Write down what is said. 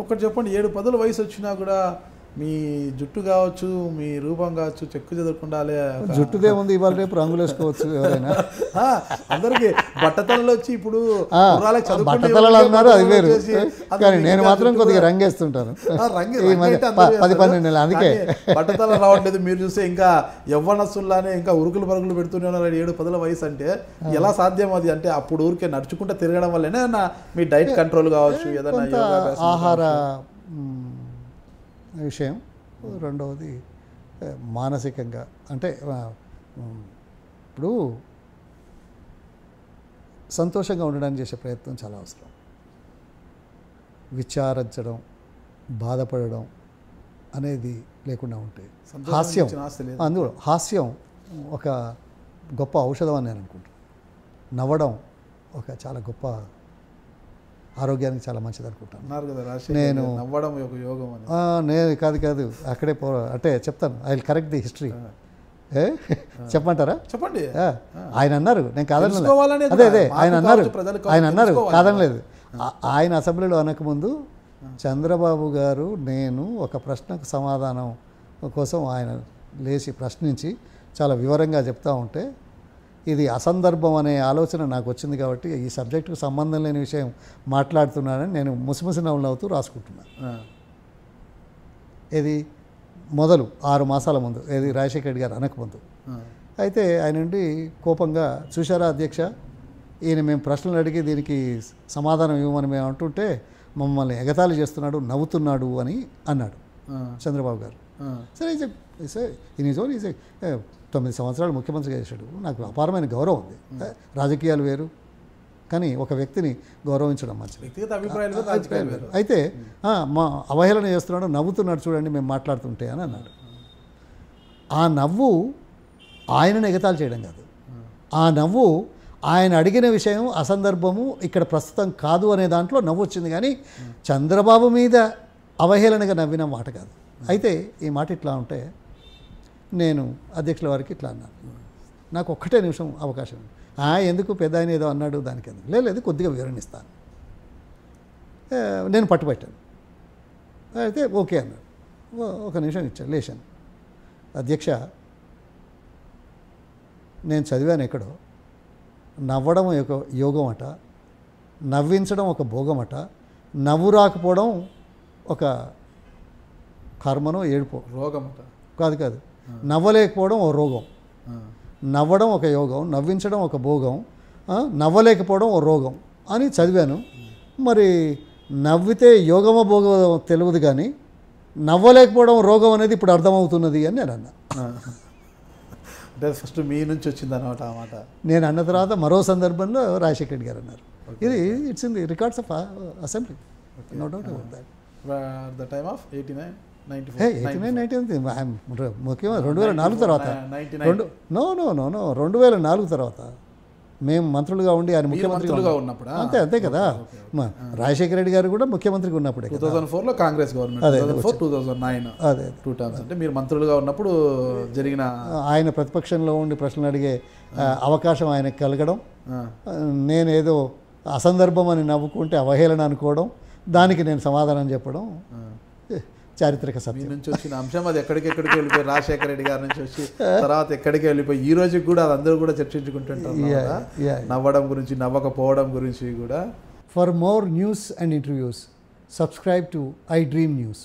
ఒకటి చెప్పండి, 7 పదుల వయసు వచ్చినా కూడా మీ జుట్టు కావచ్చు, మీ రూపం కావచ్చు, చెక్కు చెదరకుండా జుట్టుదే ఉంది, ఇవాళ రేపు రంగులు వేసుకోవచ్చు ఎవరైనా. అందరికి బట్టతలలో వచ్చి ఇప్పుడు బట్టతలలో అన్నారు, అది వేరు. కానీ నేను మాత్రం కొద్దిగా రంగేస్తుంటాను 10-12 నెలలు, అందుకే బట్టతల రావట్లేదు. మీరు చూస్తే ఇంకా యవ్వనస్తుల్లానే ఇంకా ఉరుకులు పరుగులు పెడుతూనే ఉన్నారు. 7 పదుల వయసు అంటే ఎలా సాధ్యం అది? అంటే అప్పుడు ఊరికే నడుచుకుంటూ తిరగడం వల్లనే మీ డైట్ కంట్రోల్ కావచ్చు, ఏదైనా ఆహార విషయం, రెండవది మానసికంగా. అంటే ఇప్పుడు సంతోషంగా ఉండడానికి చేసే ప్రయత్నం చాలా అవసరం. విచారించడం, బాధపడడం అనేది లేకుండా ఉంటే హాస్యం, అందులో హాస్యం ఒక గొప్ప ఔషధం అని నేను అనుకుంటున్నాను. నవ్వడం ఒక చాలా గొప్ప ఆరోగ్యానికి చాలా మంచిది అనుకుంటాను నేను. నవ్వడం ఒక యోగం అని నేను కాదు అక్కడే అంటే చెప్తాను. I will correct the history. చెప్పమంటారా? చెప్పండి. ఆయన అన్నారు, నేను కాదనలేదు. అదే ఆయన అన్నారు కాదనలేదు. ఆయన అసెంబ్లీలో అనకముందు చంద్రబాబు గారు నేను ఒక ప్రశ్నకు సమాధానం కోసం ఆయన లేచి ప్రశ్నించి చాలా వివరంగా చెప్తా ఉంటే, ఇది అసందర్భం అనే ఆలోచన నాకు వచ్చింది కాబట్టి ఈ సబ్జెక్టుకు సంబంధం లేని విషయం మాట్లాడుతున్నానని నేను ముసిముసి నవ్వులు అవుతూ రాసుకుంటున్నాను. ఇది మొదలు 6 మాసాల ముందు, ఏది రాజశేఖర రెడ్డి గారు అనకముందు. అయితే ఆయన నుండి కోపంగా, చూశారా అధ్యక్ష, ఈయన మేము ప్రశ్నలు అడిగి దీనికి సమాధానం ఇవ్వమని మేము అంటుంటే మమ్మల్ని ఎగతాళి చేస్తున్నాడు, నవ్వుతున్నాడు అని అన్నాడు చంద్రబాబు గారు. సరే ఈయన జోన్ 9 సంవత్సరాలు ముఖ్యమంత్రిగా చేశాడు. నాకు అపారమైన గౌరవం ఉంది. రాజకీయాలు వేరు, కానీ ఒక వ్యక్తిని గౌరవించడం మంచిది. అయితే మా అవహేళన చేస్తున్నాడు, నవ్వుతున్నాడు చూడండి మేము మాట్లాడుతుంటే అని అన్నాడు. ఆ నవ్వు ఆయనను ఎగతాళి చేయడం కాదు, ఆ నవ్వు ఆయన అడిగిన విషయం అసందర్భము, ఇక్కడ ప్రస్తుతం కాదు అనే దాంట్లో నవ్వు వచ్చింది, కానీ చంద్రబాబు మీద అవహేళనగా నవ్విన మాట కాదు. అయితే ఈ మాట ఇట్లా ఉంటే నేను అధ్యక్షుల వారికి ఇట్లా అన్నాను, నాకు ఒక్కటే నిమిషం అవకాశం, ఎందుకు పెద్ద ఆయన ఏదో అన్నాడు దానికి ఎందుకు, లేదు కొద్దిగా వివరణిస్తాను. నేను పట్టుబట్టాను. అయితే ఓకే అన్నాడు. ఒక నిమిషం ఇచ్చాను, లేచాను. అధ్యక్ష, నేను చదివాను ఎక్కడో, నవ్వడం ఒక యోగం అట, నవ్వించడం ఒక భోగం అట, నవ్వు రాకపోవడం ఒక కర్మనో ఏడుపో రోగం అట. కాదు, నవ్వలేకపోవడం ఓ రోగం, నవ్వడం ఒక యోగం, నవ్వించడం ఒక భోగం, నవ్వలేకపోవడం ఓ రోగం అని చదివాను. మరి నవ్వితే యోగమో భోగమో తెలియదు, కానీ నవ్వలేకపోవడం రోగం అనేది ఇప్పుడు అర్థమవుతున్నది అని నేను అన్నా. అంటే ఫస్ట్ మీ నుంచి వచ్చింది అన్నమాట ఆ మాట. నేను అన్న తర్వాత మరో సందర్భంలో రాజశేఖర రెడ్డి గారు అన్నారు. ఇది it's in the records of assembly, no doubt about that. The time of 89 ముఖ్యంగా 2004 తర్వాత, 2004 తర్వాత మేము మంత్రులుగా ఉండి ఆయన ముఖ్యమంత్రిగా ఉన్నప్పుడు అంతే కదా. రాజశేఖర రెడ్డి గారు కూడా ముఖ్యమంత్రిగా ఉన్నప్పుడే, 2004లో కాంగ్రెస్ గవర్నమెంట్, 2009 అదే 2 టర్మ్స్. అంటే మీరు మంత్రులుగా ఉన్నప్పుడు జరిగిన, ఆయన ప్రతిపక్షంలో ఉండి ప్రశ్నలు అడిగే అవకాశం ఆయనకు కలగడం, నేనేదో అసందర్భం అని నవ్వుకుంటే అవహేళన అనుకోవడం, దానికి నేను సమాధానం చెప్పడం చారిత్రక సత్యం. నుంచి వచ్చిన అంశం అది ఎక్కడికెక్కడికి వెళ్ళిపోయి, రాజశేఖర రెడ్డి గారి నుంచి వచ్చి తర్వాత ఎక్కడికి వెళ్ళిపోయి ఈ రోజుకి కూడా అది అందరూ కూడా చర్చించుకుంటుంటారు నవ్వడం గురించి, నవ్వకపోవడం గురించి కూడా. For more news and interviews subscribe to iDream News.